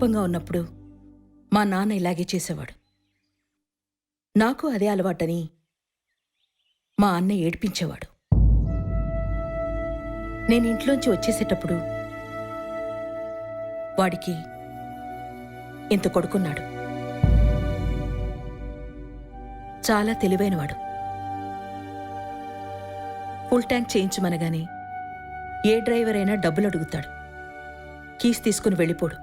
కోపంగా ఉన్నప్పుడు మా నాన్న ఇలాగే చేసేవాడు. నాకు అదే అలవాటని మా అన్న ఏడ్పించేవాడు. నేను ఇంట్లోంచి వచ్చేసేటప్పుడు వాడికి ఇంత కొడుకున్నాడు. చాలా తెలివైనవాడు. ఫుల్ ట్యాంక్ చేయించమనగానే ఏ డ్రైవర్ అయినా డబ్బులు అడుగుతాడు, కీస్ తీసుకుని వెళ్ళిపోడు.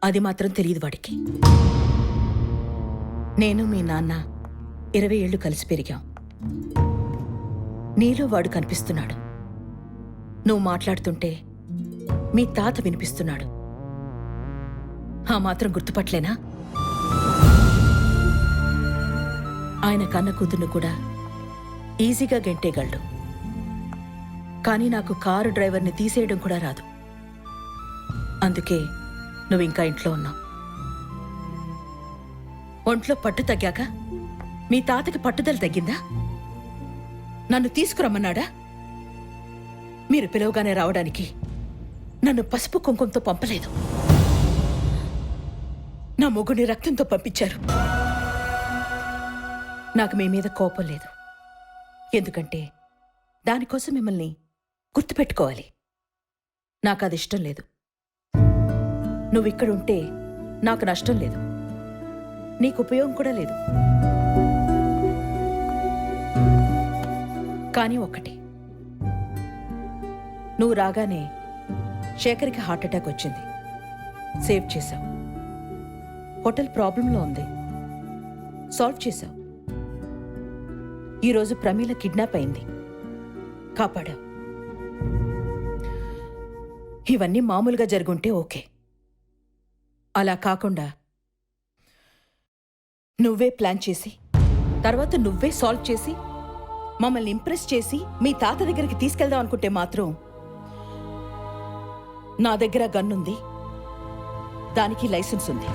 అది మాత్రం తెలియదు వాడికి. నేను మీ నాన్న 20 ఏళ్లు కలిసి పెరిగాం. నీలో వాడు కనిపిస్తున్నాడు. నువ్వు మాట్లాడుతుంటే మీ తాత వినిపిస్తున్నాడు. ఆ మాత్రం గుర్తుపట్లేనా? ఆయన కన్న కూతుర్ను కూడా ఈజీగా గెంటేయగలడు. కానీ నాకు కారు డ్రైవర్ని తీసేయడం కూడా రాదు. అందుకే నువ్వు ఇంకా ఇంట్లో ఉన్నావు. ఒంట్లో పట్టు తగ్గాక మీ తాతకి పట్టుదల తగ్గిందా? నన్ను తీసుకురమ్మన్నాడా? మీరు పిలవగానే రావడానికి నన్ను పసుపు కుంకుమతో పంపలేదు. నా మొగుడిని రక్తంతో పంపించారు. నాకు మీ మీద కోపం లేదు. ఎందుకంటే దానికోసం మిమ్మల్ని గుర్తుపెట్టుకోవాలి. నాకు అది ఇష్టం లేదు. నువ్విక్కడుంటే నాకు నష్టం లేదు, నీకు ఉపయోగం కూడా లేదు. కానీ ఒక్కటి, నువ్వు రాగానే శేఖర్కి హార్ట్అటాక్ వచ్చింది. సేవ్ చేశావు. హోటల్ ప్రాబ్లంలో ఉంది, సాల్వ్ చేశావు. ఈరోజు ప్రమీల కిడ్నాప్ అయింది, కాపాడావు. ఇవన్నీ మామూలుగా జరుగుంటే ఓకే. అలా కాకుండా నువ్వే ప్లాన్ చేసి తర్వాత నువ్వే సాల్వ్ చేసి మమ్మల్ని ఇంప్రెస్ చేసి మీ తాత దగ్గరికి తీసుకెళ్దాం అనుకుంటే మాత్రం, నా దగ్గర గన్నుంది, దానికి లైసెన్స్ ఉంది.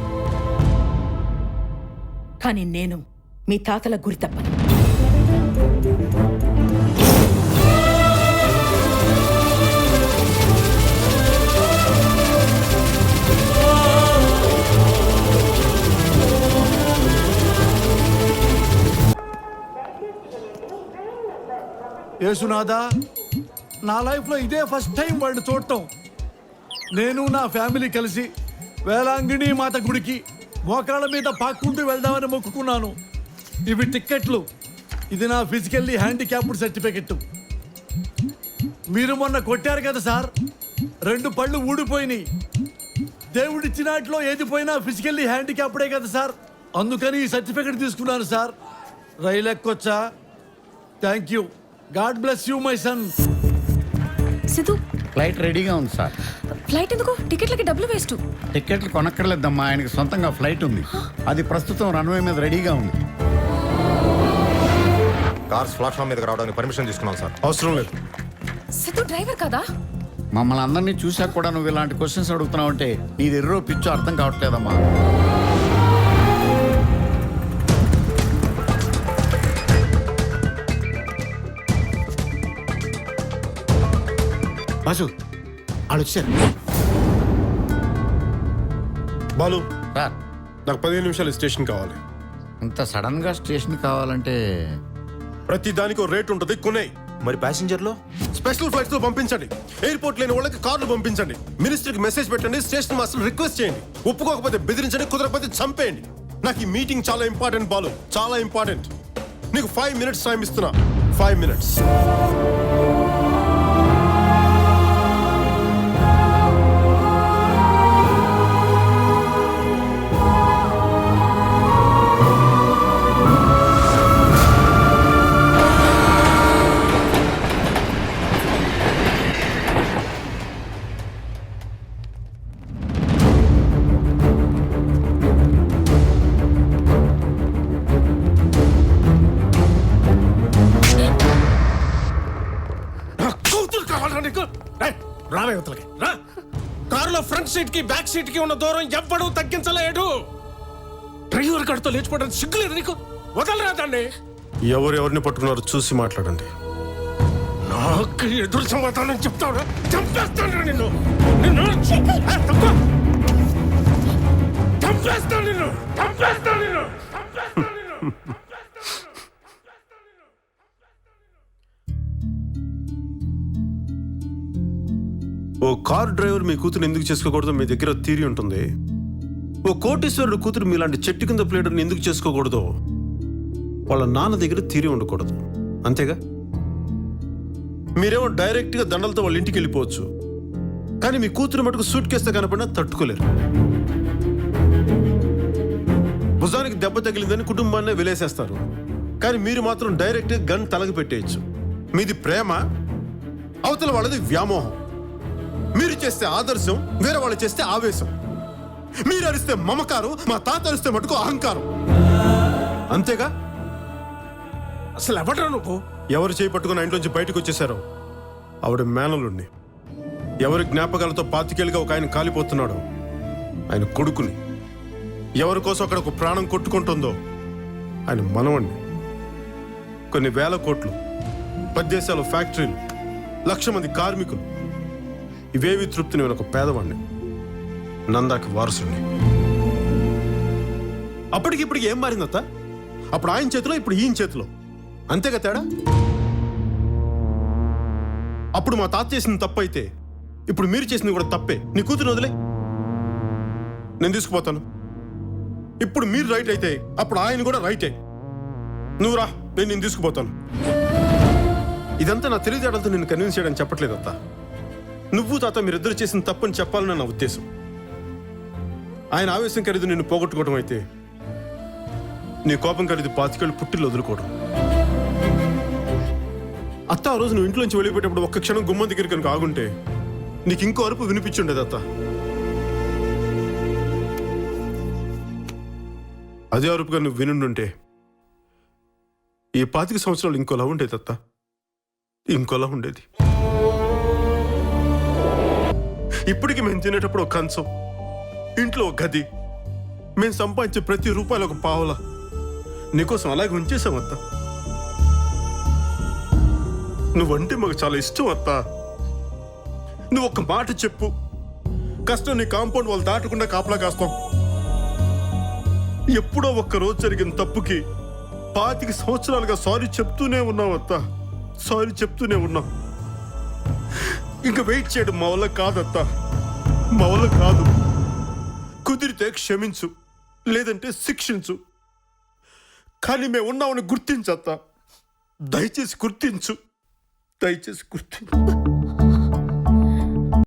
కానీ నేను మీ తాతల గురి తప్పను. యేసునాథా, నా లైఫ్లో ఇదే ఫస్ట్ టైం వాడిని చూడటం. నేను నా ఫ్యామిలీ కలిసి వేలాంగిణి మాత గుడికి మోకాళ్ళ మీద పాక్కుంటూ వెళ్దామని మొక్కుకున్నాను. ఇవి టిక్కెట్లు, ఇది నా ఫిజికల్లీ హ్యాండిక్యాప్డ్ సర్టిఫికెట్. మీరు మొన్న కొట్టారు కదా సార్, 2 పళ్ళు ఊడిపోయినాయి. దేవుడిచ్చినట్లో ఏది పోయినా ఫిజికల్లీ హ్యాండిక్యాప్డే కదా సార్. అందుకని ఈ సర్టిఫికెట్ తీసుకున్నాను సార్. రైలు ఎక్కొచ్చా? Thank you. God bless you my son. Siddhu, flight రెడీగా ఉంది సార్. ఫ్లైట్ ఎందుకు? టికెట్లకి డబ్బులు వేస్ట్. టికెట్లు కొనక్కర్లేదమ్మా, ఆయనకి సొంతంగా ఫ్లైట్ ఉంది. అది ప్రస్తుతం రన్వే మీద రెడీగా ఉంది. కార్స్ ప్లాట్ఫామ్ మీదకి రావడానికి పర్మిషన్ తీసుకున్నాం సార్. అవసరం లేదు. సిద్ధు డ్రైవర్ కదా? మమ్మల్ని అందరినీ చూశాక కూడా నువ్వు ఇలాంటి క్వశ్చన్స్ అడుగుతున్నావు అంటే నీది ఎర్రో పిచ్చో అర్థం కావట్లేదమ్మా. బాసు, వాళ్ళు వచ్చారు. బాలు సార్, నాకు 15 నిమిషాలు స్టేషన్ కావాలి. ఇంత సడన్ గా స్టేషన్ కావాలంటే ప్రతి దానికి రేట్ ఉంటుంది, కొనే. మరి ప్యాసింజర్లో స్పెషల్ ఫ్లైట్స్ లో పంపించండి. ఎయిర్పోర్ట్ లేని వాళ్ళకి కార్లు పంపించండి. మినిస్టర్కి మెసేజ్ పెట్టండి, స్టేషన్ మాస్టర్ రిక్వెస్ట్ చేయండి. ఒప్పుకోకపోతే బెదిరించండి, కుదరకపోతే చంపేయండి. నాకు ఈ మీటింగ్ చాలా ఇంపార్టెంట్ బాలు, చాలా ఇంపార్టెంట్. నీకు 5 minutes టైం ఇస్తున్నా. 5 minutes. రావే అవతలకి రా. కారులో ఫ్రంట్ సీట్ కి బ్యాక్ సీట్ కి ఉన్న దూరం ఎవ్వడూ తగ్గించలేడు. డ్రైవర్ గడితో లేచిపోవడానికి సిగ్గులేదు నీకు? వదలరా దాన్ని. ఎవరెవరిని పట్టుకున్నారో చూసి మాట్లాడండి. నాకు ఎదురు సమాధానం చెప్తావురా? చంపేస్తాను నిన్ను. ఓ కార్ డ్రైవర్ మీ కూతురు ఎందుకు చేసుకోకూడదు మీ దగ్గర థియరీ ఉంటుంది. ఓ కోటీశ్వరుడు కూతురు మీలాంటి చెట్టు కింద ప్లేడర్ని ఎందుకు చేసుకోకూడదు వాళ్ళ నాన్న దగ్గర థియరీ ఉండకూడదు. అంతేగా? మీరేమో డైరెక్ట్గా దండలతో వాళ్ళ ఇంటికి వెళ్ళిపోవచ్చు, కానీ మీ కూతురు మటుకు సూట్ కేస్తే కనపడినా తట్టుకోలేరు. భుజానికి దెబ్బ తగిలిందని కుటుంబాన్నే వెలేసేస్తారు, కానీ మీరు మాత్రం డైరెక్ట్గా గన్ తలకి పెట్టేయచ్చు. మీది ప్రేమ, అవతల వాళ్ళది వ్యామోహం. మీరు చేస్తే ఆదర్శం, వేరే వాళ్ళు చేస్తే ఆవేశం. మీరు అరిస్తే మమకారం, మా తాత అరిస్తే మటుకు అహంకారం. అంతేగా? అసలు ఎవడ్రా నువ్వు? ఎవరు చేపట్టుకుని ఇంట్లోంచి బయటకు వచ్చేసారో ఆవిడ మేనలుండి, ఎవరి జ్ఞాపకాలతో పాతికేళ్ళుగా ఒక ఆయన కాలిపోతున్నాడో ఆయన కొడుకుని, ఎవరి కోసం అక్కడ ఒక ప్రాణం కొట్టుకుంటుందో ఆయన మనవణ్ణి. కొన్ని వేల కోట్లు, 10 దేశాలు ఫ్యాక్టరీలు, 1,00,000 మంది కార్మికులు, ఇవేవి తృప్తిని ఒక పేదవాణ్ణి, నందాకి వారసుని. అప్పటికిప్పటికి ఏం మారిందత్త? అప్పుడు ఆయన చేతిలో, ఇప్పుడు ఈయన చేతిలో. అంతేగా తేడా? అప్పుడు మా తాత చేసిన తప్పు అయితే ఇప్పుడు మీరు చేసింది కూడా తప్పే. నీ కూతురు వదిలే, నేను తీసుకుపోతాను. ఇప్పుడు మీరు రైట్ అయితే అప్పుడు ఆయన కూడా రైటే. నువ్వు రా, నేను తీసుకుపోతాను. ఇదంతా నా తెలివితేటలతో నిన్ను కన్విన్స్ చేయడానికి చెప్పట్లేదత్తా. నువ్వు తాత మీరిద్దరు చేసిన తప్పని చెప్పాలని నా ఉద్దేశం. ఆయన ఆవేశం ఖరీదు నిన్ను పోగొట్టుకోవడం అయితే నీ కోపం ఖరీదు 25 ఏళ్ళు పుట్టిల్లు వదులుకోవడం. అత్త ఆ రోజు నువ్వు ఇంట్లోంచి వెళ్ళిపోయేటప్పుడు ఒక్క క్షణం గుమ్మం దగ్గర కనుక ఆగుంటే నీకు ఇంకో అరుపు వినిపించుండేది అత్త. అదే అరుపుగా నువ్వు వినుండుంటే ఈ 25 సంవత్సరాలు ఇంకోలా ఉండేది అత్త, ఇంకోలా ఉండేది. ఇప్పటికి మేము తినేటప్పుడు ఒక కంచం, ఇంట్లో ఒక గది, మేము సంపాదించే ప్రతి రూపాయలు ఒక పావులా నీకోసం అలాగే ఉంచేసాం అత్త. నువ్వంటే మాకు చాలా ఇష్టం అత్త. నువ్వు ఒక్క మాట చెప్పు, కష్టం నీ కాంపౌండ్ వాళ్ళు దాటకుండా కాపలా కాస్తాం. ఎప్పుడో ఒక్క రోజు జరిగిన తప్పుకి 25 సంవత్సరాలుగా సారీ చెప్తూనే ఉన్నావు అత్త, సారీ చెప్తూనే ఉన్నావు. ఇంకా వెయిట్ చేయడం మా వల్ల కాదత్త, మా వల్ల కాదు. కుదిరితే క్షమించు, లేదంటే శిక్షించు, కానీ మేము ఉన్నామని గుర్తించత్త. దయచేసి గుర్తించు, దయచేసి గుర్తించు.